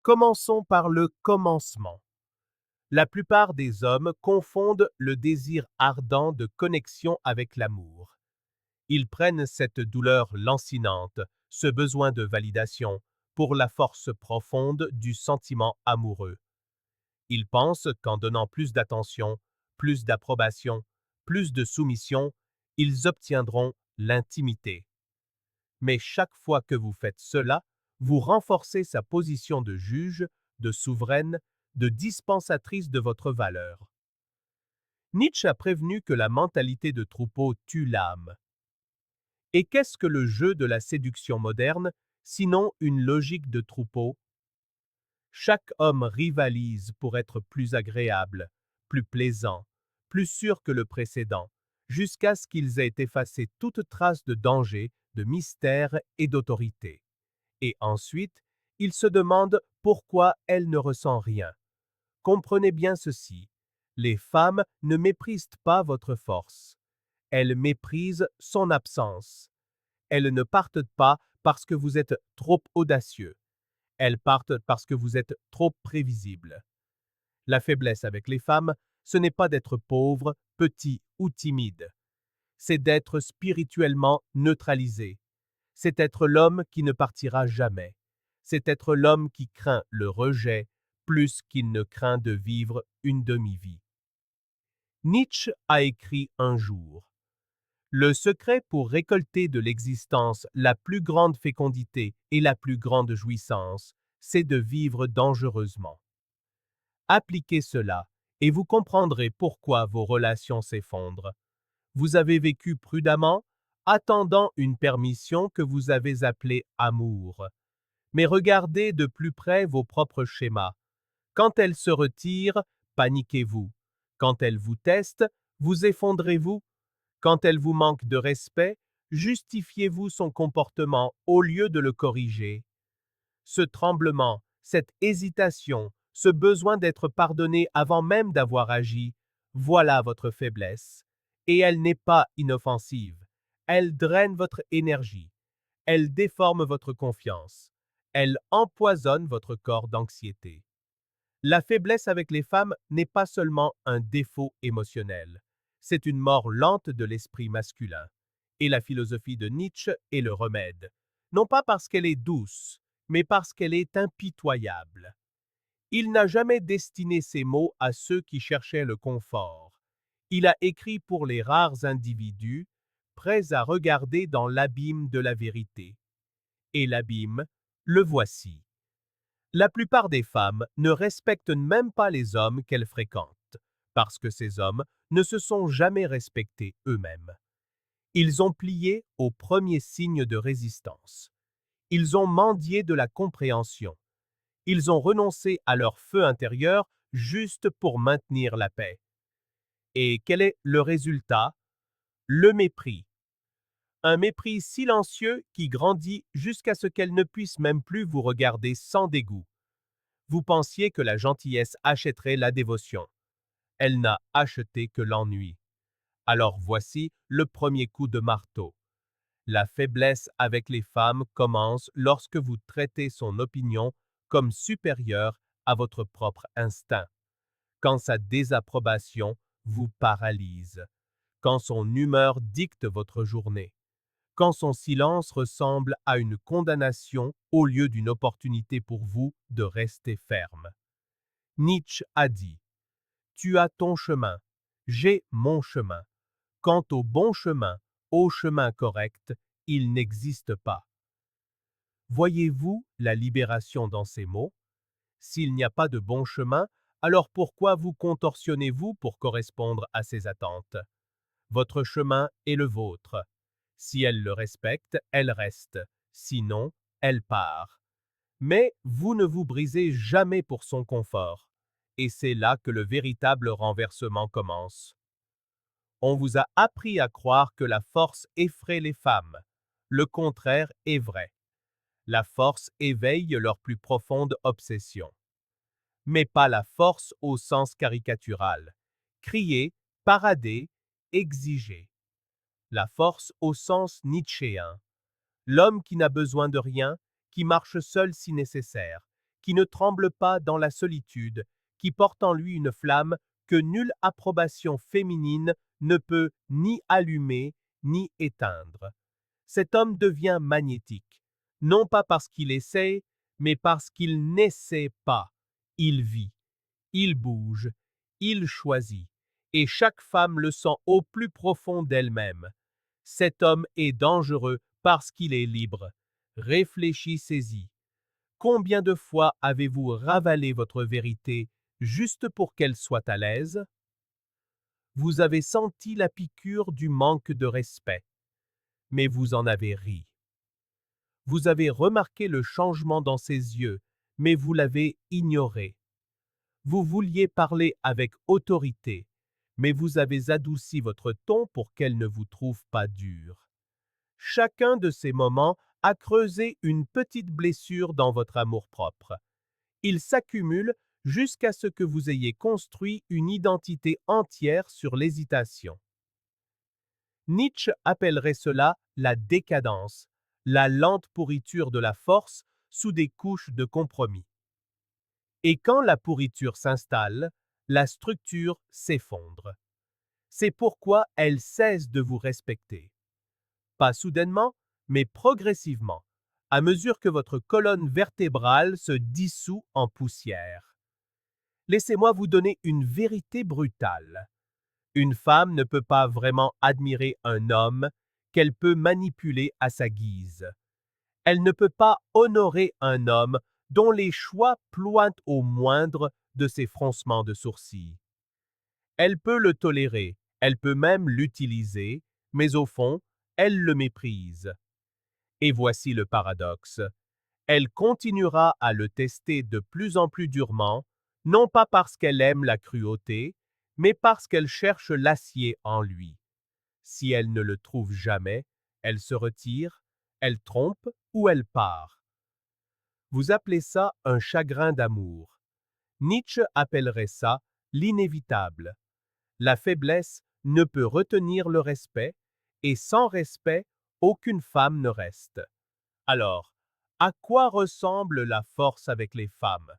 Commençons par le commencement. La plupart des hommes confondent le désir ardent de connexion avec l'amour. Ils prennent cette douleur lancinante, ce besoin de validation, pour la force profonde du sentiment amoureux. Ils pensent qu'en donnant plus d'attention, plus d'approbation, plus de soumission, ils obtiendront l'intimité. Mais chaque fois que vous faites cela, vous renforcez sa position de juge, de souveraine, de dispensatrice de votre valeur. Nietzsche a prévenu que la mentalité de troupeau tue l'âme. Et qu'est-ce que le jeu de la séduction moderne, sinon une logique de troupeau? Chaque homme rivalise pour être plus agréable, plus plaisant, plus sûr que le précédent, jusqu'à ce qu'ils aient effacé toute trace de danger, de mystère et d'autorité. Et ensuite, il se demande pourquoi elle ne ressent rien. Comprenez bien ceci, les femmes ne méprisent pas votre force. Elles méprisent son absence. Elles ne partent pas parce que vous êtes trop audacieux. Elles partent parce que vous êtes trop prévisible. La faiblesse avec les femmes, ce n'est pas d'être pauvre, petit ou timide. C'est d'être spirituellement neutralisé. C'est être l'homme qui ne partira jamais. C'est être l'homme qui craint le rejet plus qu'il ne craint de vivre une demi-vie. Nietzsche a écrit un jour: le secret pour récolter de l'existence la plus grande fécondité et la plus grande jouissance, c'est de vivre dangereusement. Appliquez cela et vous comprendrez pourquoi vos relations s'effondrent. Vous avez vécu prudemment, attendant une permission que vous avez appelée amour. Mais regardez de plus près vos propres schémas. Quand elle se retire, paniquez-vous. Quand elle vous teste, vous effondrez-vous. Quand elle vous manque de respect, justifiez-vous son comportement au lieu de le corriger. Ce tremblement, cette hésitation, ce besoin d'être pardonné avant même d'avoir agi, voilà votre faiblesse. Et elle n'est pas inoffensive. Elle draine votre énergie. Elle déforme votre confiance. Elle empoisonne votre corps d'anxiété. La faiblesse avec les femmes n'est pas seulement un défaut émotionnel, c'est une mort lente de l'esprit masculin. Et la philosophie de Nietzsche est le remède, non pas parce qu'elle est douce, mais parce qu'elle est impitoyable. Il n'a jamais destiné ses mots à ceux qui cherchaient le confort. Il a écrit pour les rares individus, prêts à regarder dans l'abîme de la vérité. Et l'abîme, le voici. La plupart des femmes ne respectent même pas les hommes qu'elles fréquentent, parce que ces hommes ne se sont jamais respectés eux-mêmes. Ils ont plié aux premiers signes de résistance. Ils ont mendié de la compréhension. Ils ont renoncé à leur feu intérieur juste pour maintenir la paix. Et quel est le résultat? Le mépris. Un mépris silencieux qui grandit jusqu'à ce qu'elle ne puisse même plus vous regarder sans dégoût. Vous pensiez que la gentillesse achèterait la dévotion. Elle n'a acheté que l'ennui. Alors voici le premier coup de marteau. La faiblesse avec les femmes commence lorsque vous traitez son opinion comme supérieure à votre propre instinct, quand sa désapprobation vous paralyse, quand son humeur dicte votre journée, quand son silence ressemble à une condamnation au lieu d'une opportunité pour vous de rester ferme. Nietzsche a dit: tu as ton chemin, j'ai mon chemin. Quant au chemin correct, il n'existe pas. Voyez-vous la libération dans ces mots? S'il n'y a pas de bon chemin, alors pourquoi vous contorsionnez-vous pour correspondre à ses attentes? Votre chemin est le vôtre. Si elle le respecte, elle reste. Sinon, elle part. Mais vous ne vous brisez jamais pour son confort. Et c'est là que le véritable renversement commence. On vous a appris à croire que la force effraie les femmes. Le contraire est vrai. La force éveille leur plus profonde obsession. Mais pas la force au sens caricatural. Crier, parader, exiger. La force au sens nietzschéen. L'homme qui n'a besoin de rien, qui marche seul si nécessaire, qui ne tremble pas dans la solitude, qui porte en lui une flamme que nulle approbation féminine ne peut ni allumer ni éteindre. Cet homme devient magnétique, non pas parce qu'il essaie, mais parce qu'il n'essaie pas. Il vit, il bouge, il choisit, et chaque femme le sent au plus profond d'elle-même. Cet homme est dangereux parce qu'il est libre. Réfléchissez-y. Combien de fois avez-vous ravalé votre vérité juste pour qu'elle soit à l'aise? Vous avez senti la piqûre du manque de respect, mais vous en avez ri. Vous avez remarqué le changement dans ses yeux, mais vous l'avez ignoré. Vous vouliez parler avec autorité, mais vous avez adouci votre ton pour qu'elle ne vous trouve pas dur. Chacun de ces moments a creusé une petite blessure dans votre amour-propre. Ils s'accumulent jusqu'à ce que vous ayez construit une identité entière sur l'hésitation. Nietzsche appellerait cela la décadence, la lente pourriture de la force sous des couches de compromis. Et quand la pourriture s'installe, la structure s'effondre. C'est pourquoi elle cesse de vous respecter. Pas soudainement, mais progressivement, à mesure que votre colonne vertébrale se dissout en poussière. Laissez-moi vous donner une vérité brutale. Une femme ne peut pas vraiment admirer un homme qu'elle peut manipuler à sa guise. Elle ne peut pas honorer un homme dont les choix plointent au moindre de ses froncements de sourcils. Elle peut le tolérer, elle peut même l'utiliser, mais au fond, elle le méprise. Et voici le paradoxe. Elle continuera à le tester de plus en plus durement, non pas parce qu'elle aime la cruauté, mais parce qu'elle cherche l'acier en lui. Si elle ne le trouve jamais, elle se retire, elle trompe ou elle part. Vous appelez ça un chagrin d'amour. Nietzsche appellerait ça l'inévitable. La faiblesse ne peut retenir le respect, et sans respect, aucune femme ne reste. Alors, à quoi ressemble la force avec les femmes?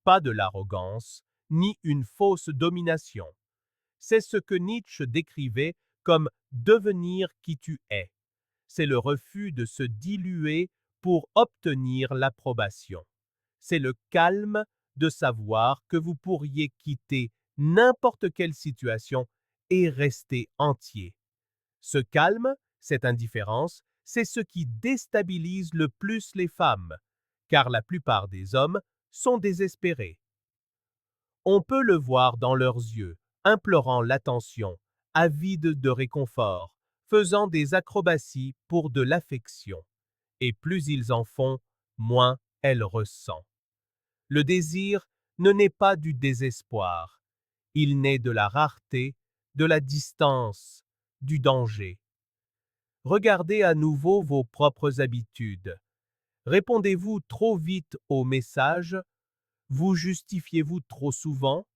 Pas de l'arrogance, ni une fausse domination. C'est ce que Nietzsche décrivait comme devenir qui tu es. C'est le refus de se diluer pour obtenir l'approbation. C'est le calme de savoir que vous pourriez quitter n'importe quelle situation et rester entier. Ce calme, cette indifférence, c'est ce qui déstabilise le plus les femmes, car la plupart des hommes sont désespérés. On peut le voir dans leurs yeux, implorant l'attention, avides de réconfort, faisant des acrobaties pour de l'affection. Et plus ils en font, moins elle ressent. Le désir ne naît pas du désespoir. Il naît de la rareté, de la distance, du danger. Regardez à nouveau vos propres habitudes. Répondez-vous trop vite aux messages? Vous justifiez-vous trop souvent?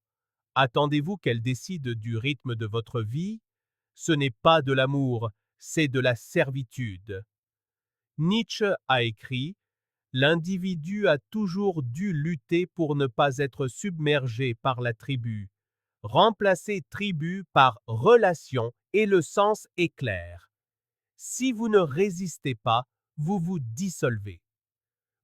Attendez-vous qu'elle décide du rythme de votre vie? Ce n'est pas de l'amour, c'est de la servitude. Nietzsche a écrit: l'individu a toujours dû lutter pour ne pas être submergé par la tribu. Remplacer tribu par relation et le sens est clair. Si vous ne résistez pas, vous vous dissolvez.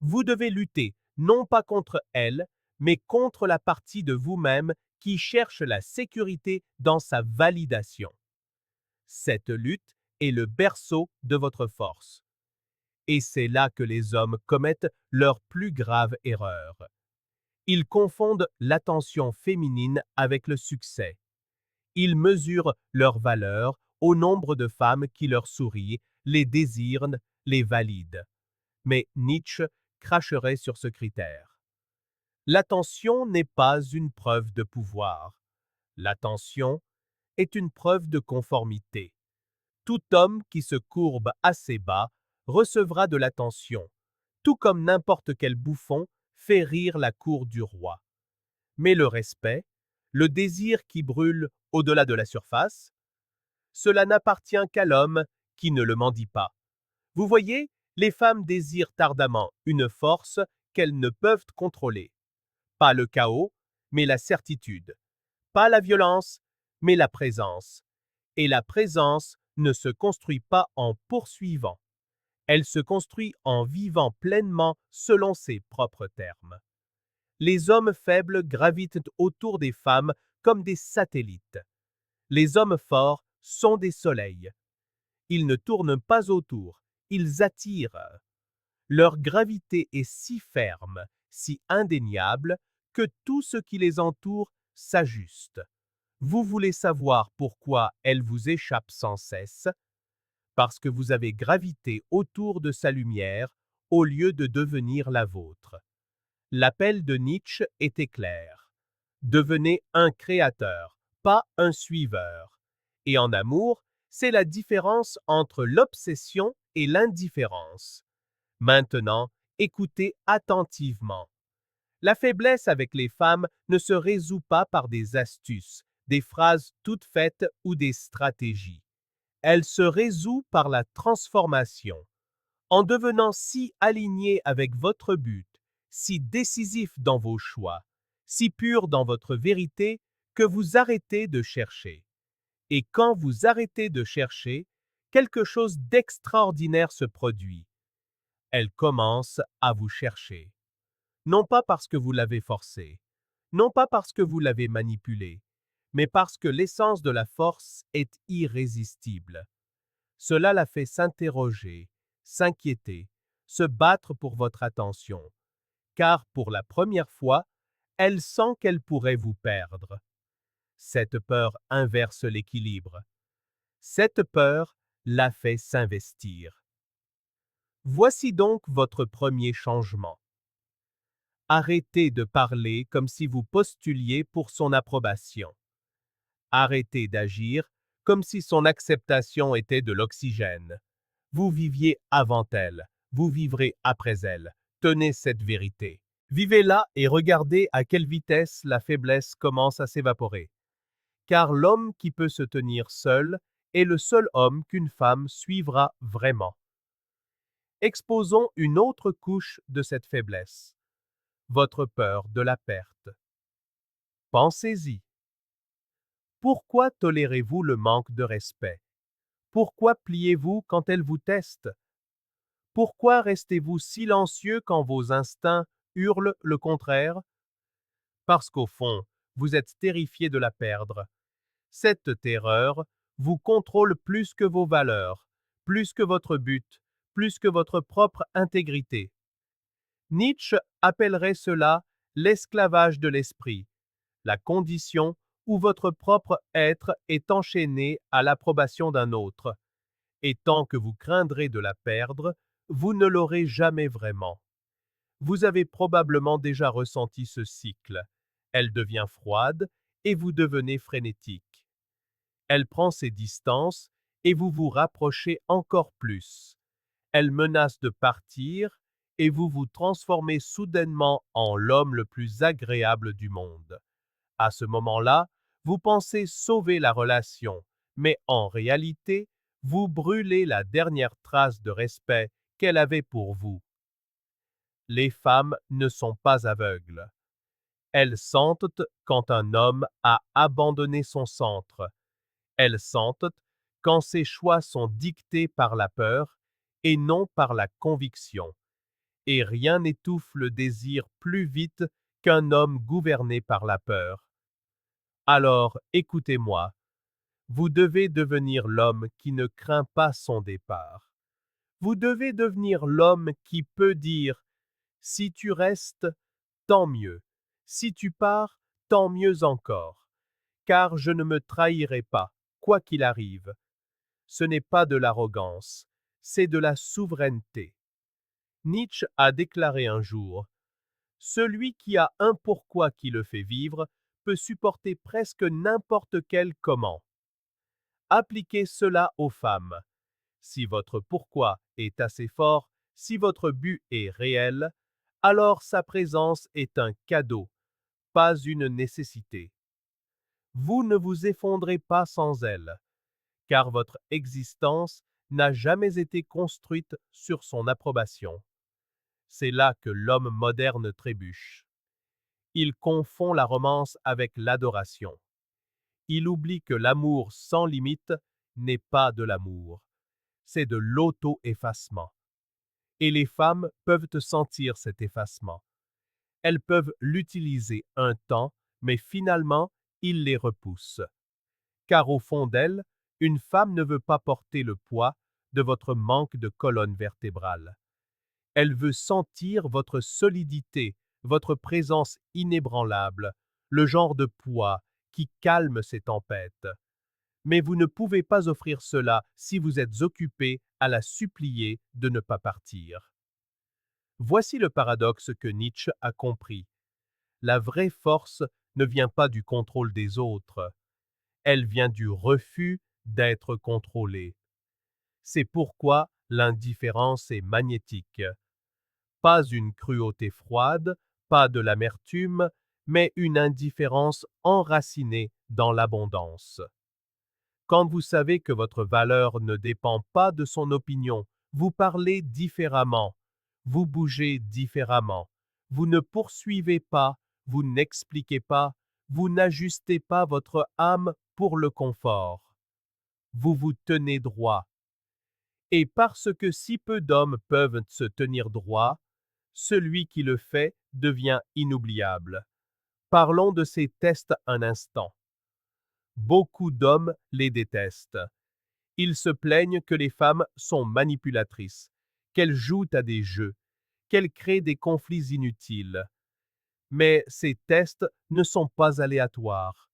Vous devez lutter, non pas contre elle, mais contre la partie de vous-même qui cherche la sécurité dans sa validation. Cette lutte est le berceau de votre force. Et c'est là que les hommes commettent leur plus grave erreur. Ils confondent l'attention féminine avec le succès. Ils mesurent leur valeur au nombre de femmes qui leur sourient, les désirent, les valident. Mais Nietzsche cracherait sur ce critère. L'attention n'est pas une preuve de pouvoir. L'attention est une preuve de conformité. Tout homme qui se courbe assez bas recevra de l'attention, tout comme n'importe quel bouffon fait rire la cour du roi. Mais le respect, le désir qui brûle au-delà de la surface, cela n'appartient qu'à l'homme qui ne le mendie pas. Vous voyez, les femmes désirent ardemment une force qu'elles ne peuvent contrôler. Pas le chaos, mais la certitude. Pas la violence, mais la présence. Et la présence ne se construit pas en poursuivant. Elle se construit en vivant pleinement selon ses propres termes. Les hommes faibles gravitent autour des femmes comme des satellites. Les hommes forts sont des soleils. Ils ne tournent pas autour, ils attirent. Leur gravité est si ferme, si indéniable, que tout ce qui les entoure s'ajuste. Vous voulez savoir pourquoi elle vous échappe sans cesse? Parce que vous avez gravité autour de sa lumière au lieu de devenir la vôtre. L'appel de Nietzsche était clair. Devenez un créateur, pas un suiveur. Et en amour, c'est la différence entre l'obsession et l'indifférence. Maintenant, écoutez attentivement. La faiblesse avec les femmes ne se résout pas par des astuces, des phrases toutes faites ou des stratégies. Elle se résout par la transformation. En devenant si aligné avec votre but, si décisif dans vos choix, si pur dans votre vérité, que vous arrêtez de chercher. Et quand vous arrêtez de chercher, quelque chose d'extraordinaire se produit. Elle commence à vous chercher. Non pas parce que vous l'avez forcé, non pas parce que vous l'avez manipulé, mais parce que l'essence de la force est irrésistible. Cela la fait s'interroger, s'inquiéter, se battre pour votre attention, car pour la première fois, elle sent qu'elle pourrait vous perdre. Cette peur inverse l'équilibre. Cette peur la fait s'investir. Voici donc votre premier changement. Arrêtez de parler comme si vous postuliez pour son approbation. Arrêtez d'agir comme si son acceptation était de l'oxygène. Vous viviez avant elle, vous vivrez après elle. Tenez cette vérité. Vivez-la et regardez à quelle vitesse la faiblesse commence à s'évaporer. Car l'homme qui peut se tenir seul est le seul homme qu'une femme suivra vraiment. Exposons une autre couche de cette faiblesse. Votre peur de la perte. Pensez-y. Pourquoi tolérez-vous le manque de respect? Pourquoi pliez-vous quand elle vous teste? Pourquoi restez-vous silencieux quand vos instincts hurlent le contraire? Parce qu'au fond, vous êtes terrifié de la perdre. Cette terreur vous contrôle plus que vos valeurs, plus que votre but, plus que votre propre intégrité. Nietzsche appellerait cela l'esclavage de l'esprit, la condition où votre propre être est enchaîné à l'approbation d'un autre. Et tant que vous craindrez de la perdre, vous ne l'aurez jamais vraiment. Vous avez probablement déjà ressenti ce cycle. Elle devient froide et vous devenez frénétique. Elle prend ses distances et vous vous rapprochez encore plus. Elle menace de partir et vous vous transformez soudainement en l'homme le plus agréable du monde. À ce moment-là, vous pensez sauver la relation, mais en réalité, vous brûlez la dernière trace de respect qu'elle avait pour vous. Les femmes ne sont pas aveugles. Elles sentent quand un homme a abandonné son centre. Elles sentent quand ses choix sont dictés par la peur et non par la conviction. Et rien n'étouffe le désir plus vite qu'un homme gouverné par la peur. Alors, écoutez-moi, vous devez devenir l'homme qui ne craint pas son départ. Vous devez devenir l'homme qui peut dire « Si tu restes, tant mieux. Si tu pars, tant mieux encore. Car je ne me trahirai pas, quoi qu'il arrive. » Ce n'est pas de l'arrogance, c'est de la souveraineté. Nietzsche a déclaré un jour « Celui qui a un pourquoi qui le fait vivre peut supporter presque n'importe quel comment. » Appliquez cela aux femmes. Si votre pourquoi est assez fort, si votre but est réel, alors sa présence est un cadeau, pas une nécessité. Vous ne vous effondrez pas sans elle, car votre existence n'a jamais été construite sur son approbation. C'est là que l'homme moderne trébuche. Il confond la romance avec l'adoration. Il oublie que l'amour sans limite n'est pas de l'amour, c'est de l'auto-effacement. Et les femmes peuvent sentir cet effacement. Elles peuvent l'utiliser un temps, mais finalement, il les repousse. Car au fond d'elle, une femme ne veut pas porter le poids de votre manque de colonne vertébrale. Elle veut sentir votre solidité, votre présence inébranlable, le genre de poids qui calme ces tempêtes. Mais vous ne pouvez pas offrir cela si vous êtes occupé à la supplier de ne pas partir. Voici le paradoxe que Nietzsche a compris. La vraie force ne vient pas du contrôle des autres, elle vient du refus d'être contrôlé. C'est pourquoi l'indifférence est magnétique. Pas une cruauté froide, pas de l'amertume, mais une indifférence enracinée dans l'abondance. Quand vous savez que votre valeur ne dépend pas de son opinion, vous parlez différemment, vous bougez différemment, vous ne poursuivez pas, vous n'expliquez pas, vous n'ajustez pas votre âme pour le confort. Vous vous tenez droit. Et parce que si peu d'hommes peuvent se tenir droit, celui qui le fait devient inoubliable. Parlons de ces tests un instant. Beaucoup d'hommes les détestent. Ils se plaignent que les femmes sont manipulatrices, qu'elles jouent à des jeux, qu'elles créent des conflits inutiles. Mais ces tests ne sont pas aléatoires.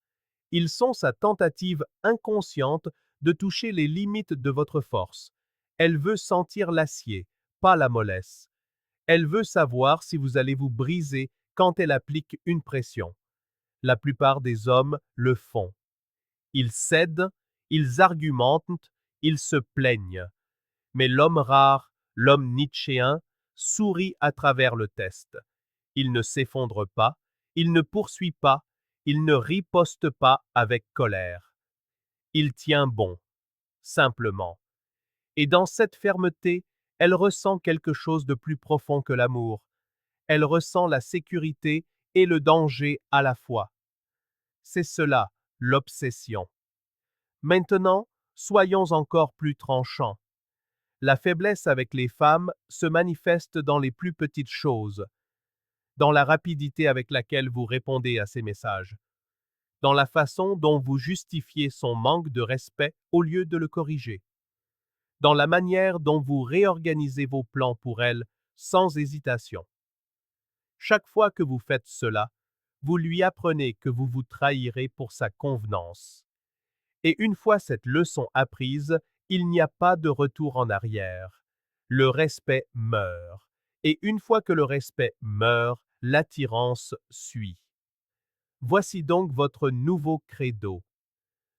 Ils sont sa tentative inconsciente de toucher les limites de votre force. Elle veut sentir l'acier, pas la mollesse. Elle veut savoir si vous allez vous briser quand elle applique une pression. La plupart des hommes le font. Ils cèdent, ils argumentent, ils se plaignent. Mais l'homme rare, l'homme nietzschéen, sourit à travers le test. Il ne s'effondre pas, il ne poursuit pas, il ne riposte pas avec colère. Il tient bon, simplement. Et dans cette fermeté, elle ressent quelque chose de plus profond que l'amour. Elle ressent la sécurité et le danger à la fois. C'est cela, l'obsession. Maintenant, soyons encore plus tranchants. La faiblesse avec les femmes se manifeste dans les plus petites choses, dans la rapidité avec laquelle vous répondez à ses messages, dans la façon dont vous justifiez son manque de respect au lieu de le corriger, dans la manière dont vous réorganisez vos plans pour elle sans hésitation. Chaque fois que vous faites cela, vous lui apprenez que vous vous trahirez pour sa convenance. Et une fois cette leçon apprise, il n'y a pas de retour en arrière. Le respect meurt. Et une fois que le respect meurt, l'attirance suit. Voici donc votre nouveau credo.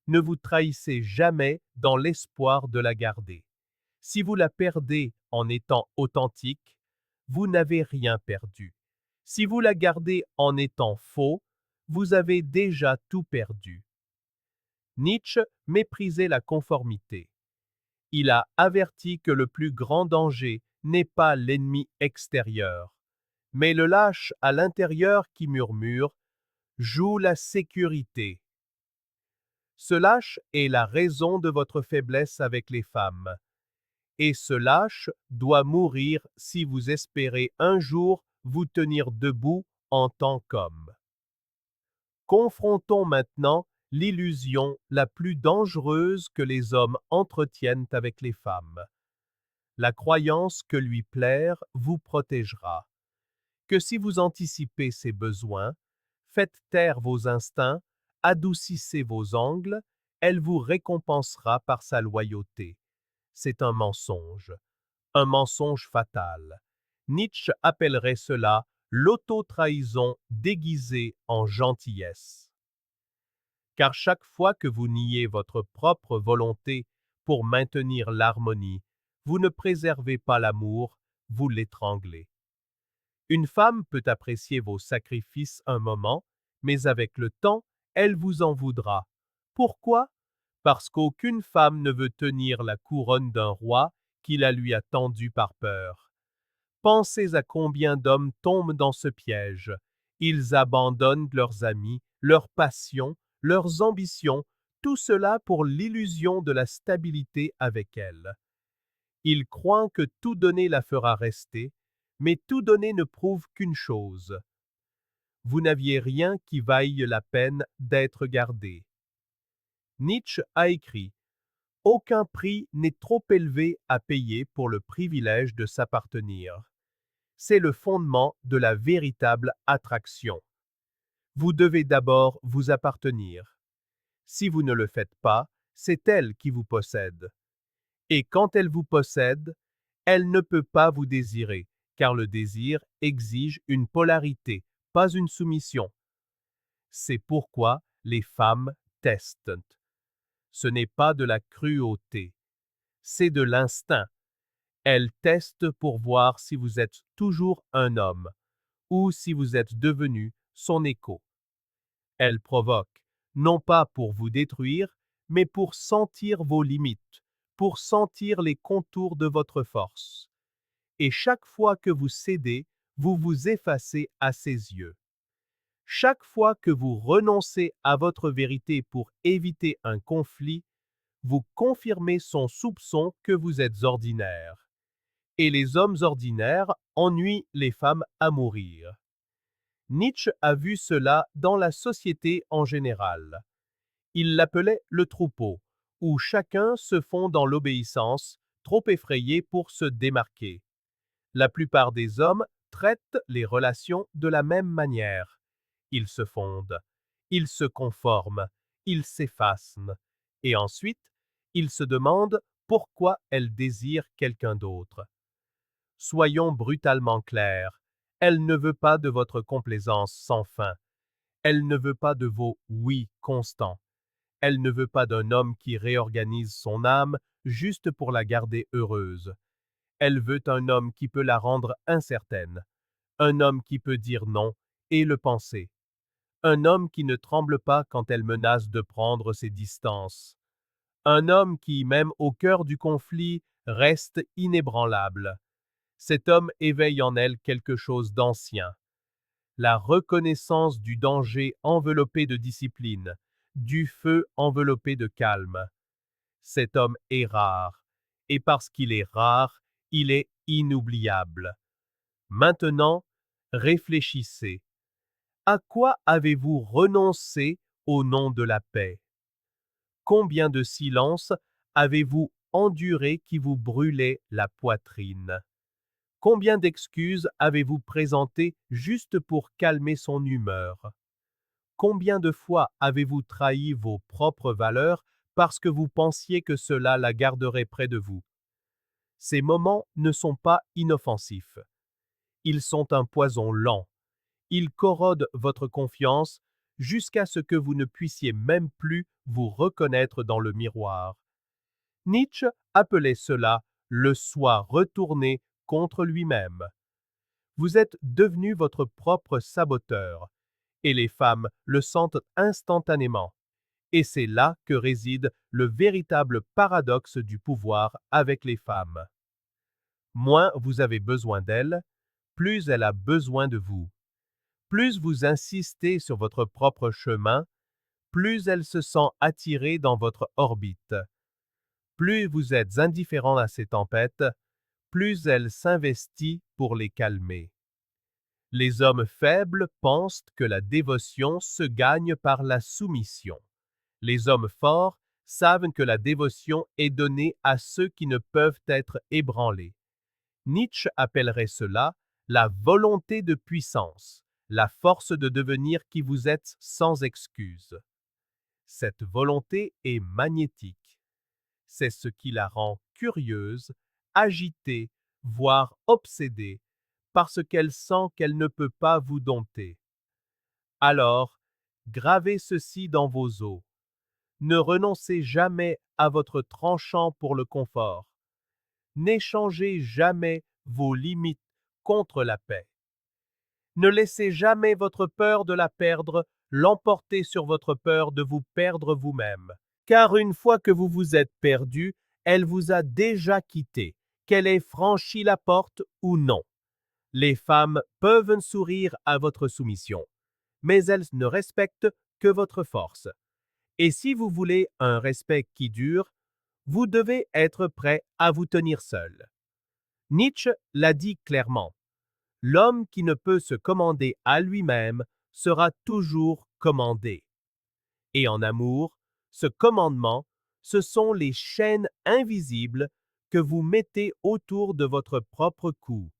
Ne vous trahissez jamais dans l'espoir de la garder. Si vous la perdez en étant authentique, vous n'avez rien perdu. Si vous la gardez en étant faux, vous avez déjà tout perdu. Nietzsche méprisait la conformité. Il a averti que le plus grand danger n'est pas l'ennemi extérieur, mais le lâche à l'intérieur qui murmure « Joue la sécurité ». Ce lâche est la raison de votre faiblesse avec les femmes. Et ce lâche doit mourir si vous espérez un jour vous tenir debout en tant qu'homme. Confrontons maintenant l'illusion la plus dangereuse que les hommes entretiennent avec les femmes. La croyance que lui plaire vous protégera. Que si vous anticipez ses besoins, faites taire vos instincts, adoucissez vos angles, elle vous récompensera par sa loyauté. C'est un mensonge fatal. Nietzsche appellerait cela l'auto-trahison déguisée en gentillesse. Car chaque fois que vous niez votre propre volonté pour maintenir l'harmonie, vous ne préservez pas l'amour, vous l'étranglez. Une femme peut apprécier vos sacrifices un moment, mais avec le temps, elle vous en voudra. Pourquoi? Parce qu'aucune femme ne veut tenir la couronne d'un roi qui la lui a tendue par peur. Pensez à combien d'hommes tombent dans ce piège. Ils abandonnent leurs amis, leurs passions, leurs ambitions, tout cela pour l'illusion de la stabilité avec elle. Ils croient que tout donner la fera rester, mais tout donner ne prouve qu'une chose. Vous n'aviez rien qui vaille la peine d'être gardé. Nietzsche a écrit: aucun prix n'est trop élevé à payer pour le privilège de s'appartenir. C'est le fondement de la véritable attraction. Vous devez d'abord vous appartenir. Si vous ne le faites pas, c'est elle qui vous possède. Et quand elle vous possède, elle ne peut pas vous désirer, car le désir exige une polarité, pas une soumission. C'est pourquoi les femmes testent. Ce n'est pas de la cruauté, c'est de l'instinct. Elles testent pour voir si vous êtes toujours un homme, ou si vous êtes devenu son écho. Elles provoquent, non pas pour vous détruire, mais pour sentir vos limites, pour sentir les contours de votre force. Et chaque fois que vous cédez, vous vous effacez à ses yeux. Chaque fois que vous renoncez à votre vérité pour éviter un conflit, vous confirmez son soupçon que vous êtes ordinaire. Et les hommes ordinaires ennuient les femmes à mourir. Nietzsche a vu cela dans la société en général. Il l'appelait le troupeau, où chacun se fond dans l'obéissance, trop effrayé pour se démarquer. La plupart des hommes traitent les relations de la même manière. Ils se fondent, ils se conforment, ils s'effacent, et ensuite, ils se demandent pourquoi elles désirent quelqu'un d'autre. Soyons brutalement clairs, elle ne veut pas de votre complaisance sans fin, elle ne veut pas de vos oui constants, elle ne veut pas d'un homme qui réorganise son âme juste pour la garder heureuse. Elle veut un homme qui peut la rendre incertaine, un homme qui peut dire non et le penser, un homme qui ne tremble pas quand elle menace de prendre ses distances, un homme qui, même au cœur du conflit, reste inébranlable. Cet homme éveille en elle quelque chose d'ancien, la reconnaissance du danger enveloppé de discipline, du feu enveloppé de calme. Cet homme est rare, et parce qu'il est rare, il est inoubliable. Maintenant, réfléchissez. À quoi avez-vous renoncé au nom de la paix? Combien de silences avez-vous enduré qui vous brûlaient la poitrine? Combien d'excuses avez-vous présentées juste pour calmer son humeur? Combien de fois avez-vous trahi vos propres valeurs parce que vous pensiez que cela la garderait près de vous? Ces moments ne sont pas inoffensifs. Ils sont un poison lent. Ils corrodent votre confiance jusqu'à ce que vous ne puissiez même plus vous reconnaître dans le miroir. Nietzsche appelait cela le soi retourné contre lui-même. Vous êtes devenu votre propre saboteur, et les femmes le sentent instantanément. Et c'est là que réside le véritable paradoxe du pouvoir avec les femmes. Moins vous avez besoin d'elle, plus elle a besoin de vous. Plus vous insistez sur votre propre chemin, plus elle se sent attirée dans votre orbite. Plus vous êtes indifférent à ces tempêtes, plus elle s'investit pour les calmer. Les hommes faibles pensent que la dévotion se gagne par la soumission. Les hommes forts savent que la dévotion est donnée à ceux qui ne peuvent être ébranlés. Nietzsche appellerait cela la volonté de puissance, la force de devenir qui vous êtes sans excuse. Cette volonté est magnétique. C'est ce qui la rend curieuse, agitée, voire obsédée, parce qu'elle sent qu'elle ne peut pas vous dompter. Alors, gravez ceci dans vos os. Ne renoncez jamais à votre tranchant pour le confort. N'échangez jamais vos limites contre la paix. Ne laissez jamais votre peur de la perdre l'emporter sur votre peur de vous perdre vous-même. Car une fois que vous vous êtes perdu, elle vous a déjà quitté, qu'elle ait franchi la porte ou non. Les femmes peuvent sourire à votre soumission, mais elles ne respectent que votre force. Et si vous voulez un respect qui dure, vous devez être prêt à vous tenir seul. Nietzsche l'a dit clairement. L'homme qui ne peut se commander à lui-même sera toujours commandé. Et en amour, ce commandement, ce sont les chaînes invisibles que vous mettez autour de votre propre cou.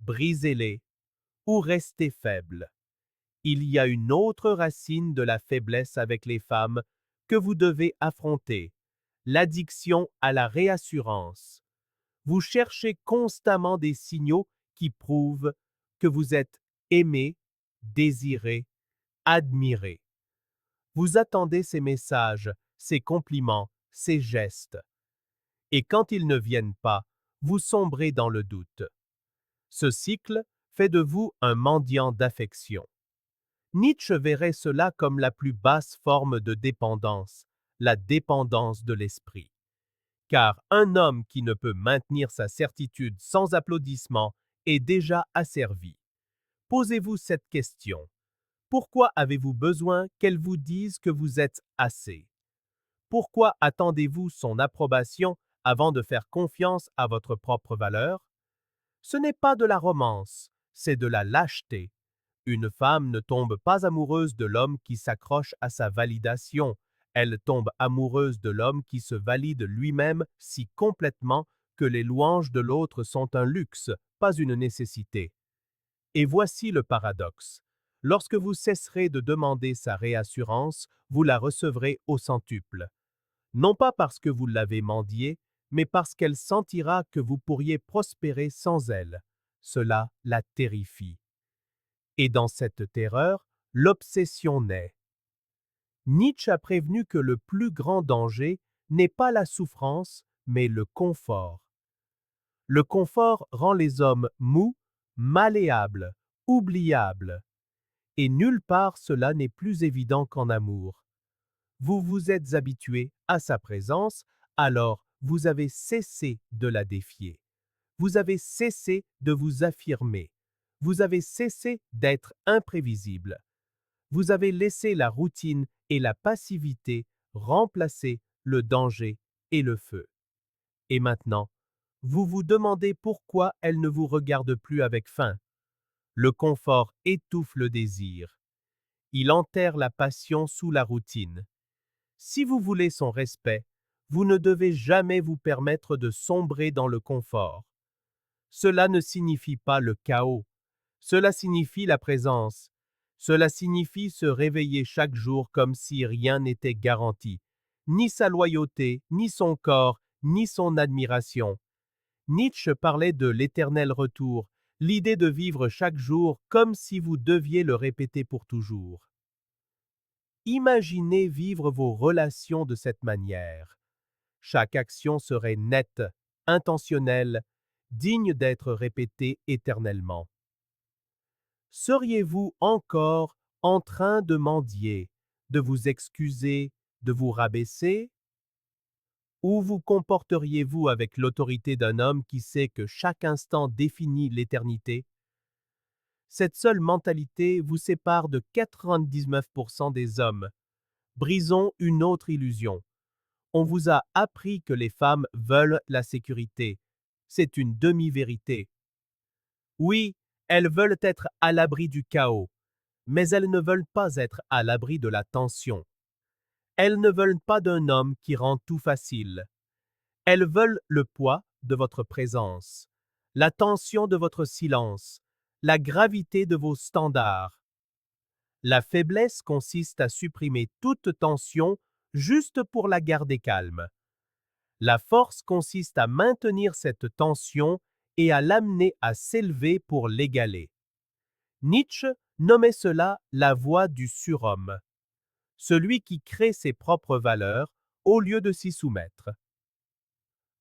Brisez-les ou restez faible. Il y a une autre racine de la faiblesse avec les femmes que vous devez affronter, l'addiction à la réassurance. Vous cherchez constamment des signaux qui prouvent que vous êtes aimé, désiré, admiré. Vous attendez ces messages, ces compliments, ces gestes. Et quand ils ne viennent pas, vous sombrez dans le doute. Ce cycle fait de vous un mendiant d'affection. Nietzsche verrait cela comme la plus basse forme de dépendance, la dépendance de l'esprit. Car un homme qui ne peut maintenir sa certitude sans applaudissement est déjà asservi. Posez-vous cette question. Pourquoi avez-vous besoin qu'elle vous dise que vous êtes assez? Pourquoi attendez-vous son approbation avant de faire confiance à votre propre valeur? Ce n'est pas de la romance, c'est de la lâcheté. Une femme ne tombe pas amoureuse de l'homme qui s'accroche à sa validation, elle tombe amoureuse de l'homme qui se valide lui-même si complètement que les louanges de l'autre sont un luxe, pas une nécessité. Et voici le paradoxe. Lorsque vous cesserez de demander sa réassurance, vous la recevrez au centuple. Non pas parce que vous l'avez mendiée, mais parce qu'elle sentira que vous pourriez prospérer sans elle. Cela la terrifie. Et dans cette terreur, l'obsession naît. Nietzsche a prévenu que le plus grand danger n'est pas la souffrance, mais le confort. Le confort rend les hommes mous, malléables, oubliables. Et nulle part cela n'est plus évident qu'en amour. Vous vous êtes habitué à sa présence, alors vous avez cessé de la défier. Vous avez cessé de vous affirmer. Vous avez cessé d'être imprévisible. Vous avez laissé la routine et la passivité remplacer le danger et le feu. Et maintenant, vous vous demandez pourquoi elle ne vous regarde plus avec faim. Le confort étouffe le désir. Il enterre la passion sous la routine. Si vous voulez son respect, vous ne devez jamais vous permettre de sombrer dans le confort. Cela ne signifie pas le chaos. Cela signifie la présence. Cela signifie se réveiller chaque jour comme si rien n'était garanti. Ni sa loyauté, ni son corps, ni son admiration. Nietzsche parlait de l'éternel retour, l'idée de vivre chaque jour comme si vous deviez le répéter pour toujours. Imaginez vivre vos relations de cette manière. Chaque action serait nette, intentionnelle, digne d'être répétée éternellement. Seriez-vous encore en train de mendier, de vous excuser, de vous rabaisser? Ou vous comporteriez-vous avec l'autorité d'un homme qui sait que chaque instant définit l'éternité? Cette seule mentalité vous sépare de 99% des hommes. Brisons une autre illusion. On vous a appris que les femmes veulent la sécurité. C'est une demi-vérité. Oui, elles veulent être à l'abri du chaos, mais elles ne veulent pas être à l'abri de la tension. Elles ne veulent pas d'un homme qui rend tout facile. Elles veulent le poids de votre présence, la tension de votre silence, la gravité de vos standards. La faiblesse consiste à supprimer toute tension juste pour la garder calme. La force consiste à maintenir cette tension et à l'amener à s'élever pour l'égaler. Nietzsche nommait cela la voie du surhomme, celui qui crée ses propres valeurs au lieu de s'y soumettre.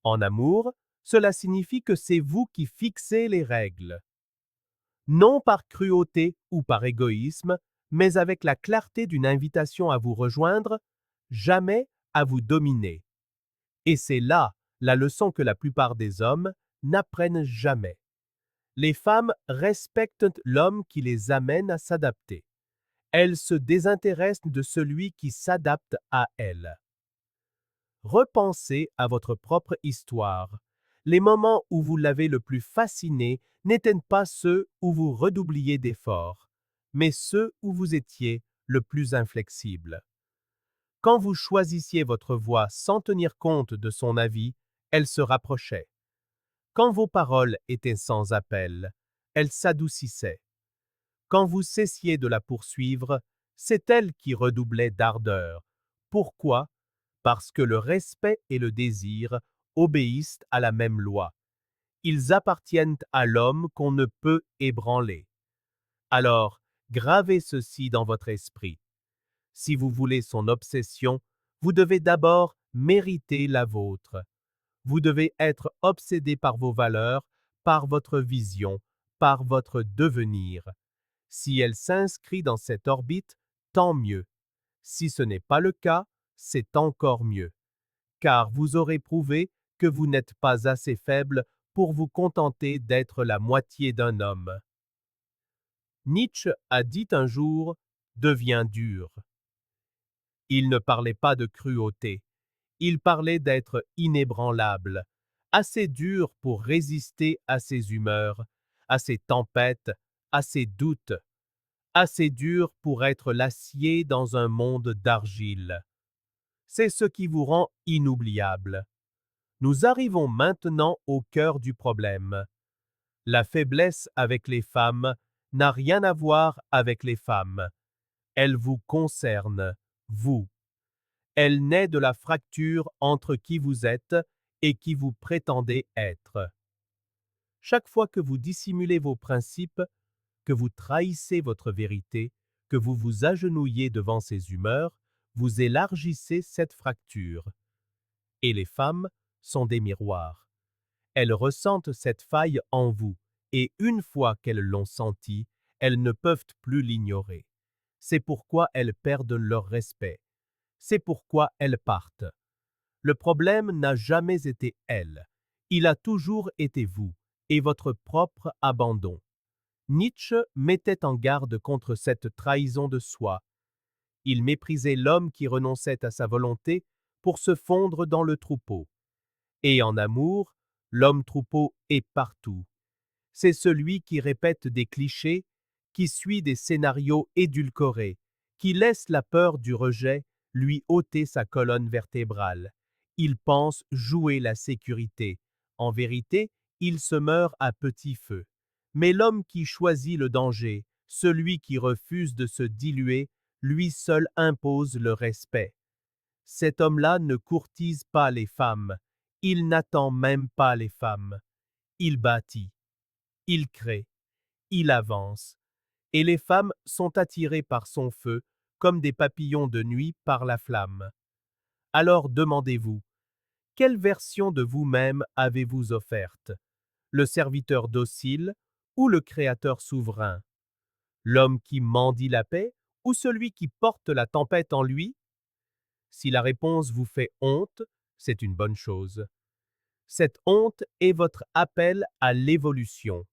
En amour, cela signifie que c'est vous qui fixez les règles. Non par cruauté ou par égoïsme, mais avec la clarté d'une invitation à vous rejoindre, jamais à vous dominer. Et c'est là la leçon que la plupart des hommes n'apprennent jamais. Les femmes respectent l'homme qui les amène à s'adapter. Elles se désintéressent de celui qui s'adapte à elles. Repensez à votre propre histoire. Les moments où vous l'avez le plus fasciné n'étaient pas ceux où vous redoubliez d'efforts, mais ceux où vous étiez le plus inflexible. Quand vous choisissiez votre voie sans tenir compte de son avis, elle se rapprochait. Quand vos paroles étaient sans appel, elle s'adoucissait. Quand vous cessiez de la poursuivre, c'est elle qui redoublait d'ardeur. Pourquoi? Parce que le respect et le désir obéissent à la même loi. Ils appartiennent à l'homme qu'on ne peut ébranler. Alors, gravez ceci dans votre esprit. Si vous voulez son obsession, vous devez d'abord mériter la vôtre. Vous devez être obsédé par vos valeurs, par votre vision, par votre devenir. Si elle s'inscrit dans cette orbite, tant mieux. Si ce n'est pas le cas, c'est encore mieux. Car vous aurez prouvé que vous n'êtes pas assez faible pour vous contenter d'être la moitié d'un homme. Nietzsche a dit un jour « Deviens dur ». Il ne parlait pas de cruauté, il parlait d'être inébranlable, assez dur pour résister à ses humeurs, à ses tempêtes, à ses doutes, assez dur pour être l'acier dans un monde d'argile. C'est ce qui vous rend inoubliable. Nous arrivons maintenant au cœur du problème. La faiblesse avec les femmes n'a rien à voir avec les femmes. Elle vous concerne, vous. Elle naît de la fracture entre qui vous êtes et qui vous prétendez être. Chaque fois que vous dissimulez vos principes, que vous trahissez votre vérité, que vous vous agenouillez devant ses humeurs, vous élargissez cette fracture. Et les femmes sont des miroirs. Elles ressentent cette faille en vous, et une fois qu'elles l'ont sentie, elles ne peuvent plus l'ignorer. C'est pourquoi elles perdent leur respect. C'est pourquoi elles partent. Le problème n'a jamais été elles. Il a toujours été vous, et votre propre abandon. Nietzsche mettait en garde contre cette trahison de soi. Il méprisait l'homme qui renonçait à sa volonté pour se fondre dans le troupeau. Et en amour, l'homme-troupeau est partout. C'est celui qui répète des clichés, qui suit des scénarios édulcorés, qui laisse la peur du rejet lui ôter sa colonne vertébrale. Il pense jouer la sécurité. En vérité, il se meurt à petit feu. Mais l'homme qui choisit le danger, celui qui refuse de se diluer, lui seul impose le respect. Cet homme-là ne courtise pas les femmes, il n'attend même pas les femmes. Il bâtit, il crée, il avance, et les femmes sont attirées par son feu comme des papillons de nuit par la flamme. Alors demandez-vous, quelle version de vous-même avez-vous offerte? Le serviteur docile ou le créateur souverain? L'homme qui mendie la paix ou celui qui porte la tempête en lui? Si la réponse vous fait honte, c'est une bonne chose. Cette honte est votre appel à l'évolution.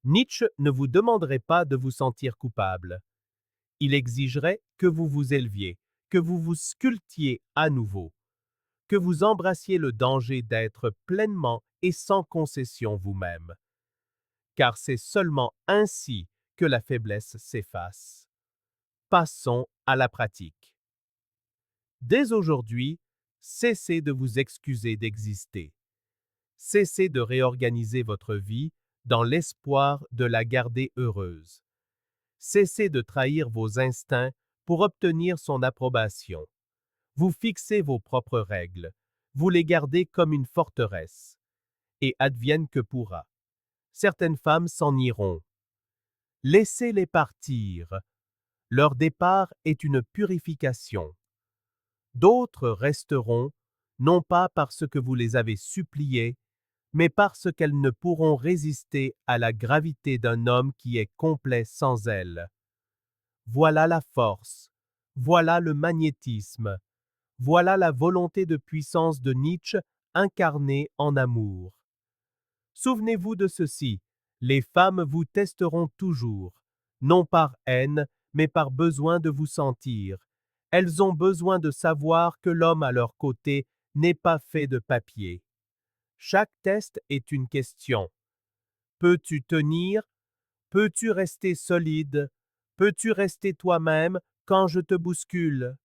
Nietzsche ne vous demanderait pas de vous sentir coupable. Il exigerait que vous vous éleviez, que vous vous sculptiez à nouveau, que vous embrassiez le danger d'être pleinement et sans concession vous-même. Car c'est seulement ainsi que la faiblesse s'efface. Passons à la pratique. Dès aujourd'hui, cessez de vous excuser d'exister. Cessez de réorganiser votre vie dans l'espoir de la garder heureuse. Cessez de trahir vos instincts pour obtenir son approbation. Vous fixez vos propres règles. Vous les gardez comme une forteresse. Et advienne que pourra. Certaines femmes s'en iront. Laissez-les partir. Leur départ est une purification. D'autres resteront, non pas parce que vous les avez suppliées, mais parce qu'elles ne pourront résister à la gravité d'un homme qui est complet sans elles. Voilà la force, voilà le magnétisme, voilà la volonté de puissance de Nietzsche incarnée en amour. Souvenez-vous de ceci, Les femmes vous testeront toujours, non par haine, mais par besoin de vous sentir. Elles ont besoin de savoir que l'homme à leur côté n'est pas fait de papier. Chaque test est une question. Peux-tu tenir? Peux-tu rester solide? Peux-tu rester toi-même quand je te bouscule?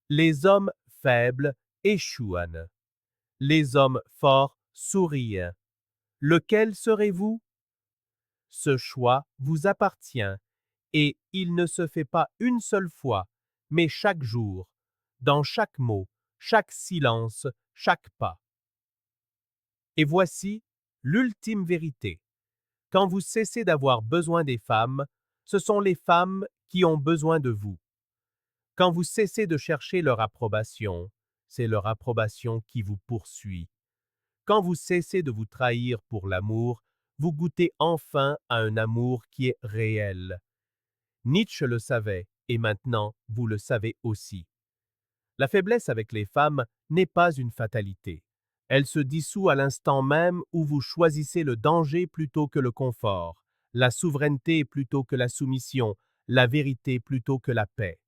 Les hommes faibles échouent. Les hommes forts sourient. Lequel serez-vous? Ce choix vous appartient et il ne se fait pas une seule fois, mais chaque jour, dans chaque mot, chaque silence, chaque pas. Et voici l'ultime vérité. Quand vous cessez d'avoir besoin des femmes, ce sont les femmes qui ont besoin de vous. Quand vous cessez de chercher leur approbation, c'est leur approbation qui vous poursuit. Quand vous cessez de vous trahir pour l'amour, vous goûtez enfin à un amour qui est réel. Nietzsche le savait, et maintenant vous le savez aussi. La faiblesse avec les femmes n'est pas une fatalité. Elle se dissout à l'instant même où vous choisissez le danger plutôt que le confort, la souveraineté plutôt que la soumission, la vérité plutôt que la paix.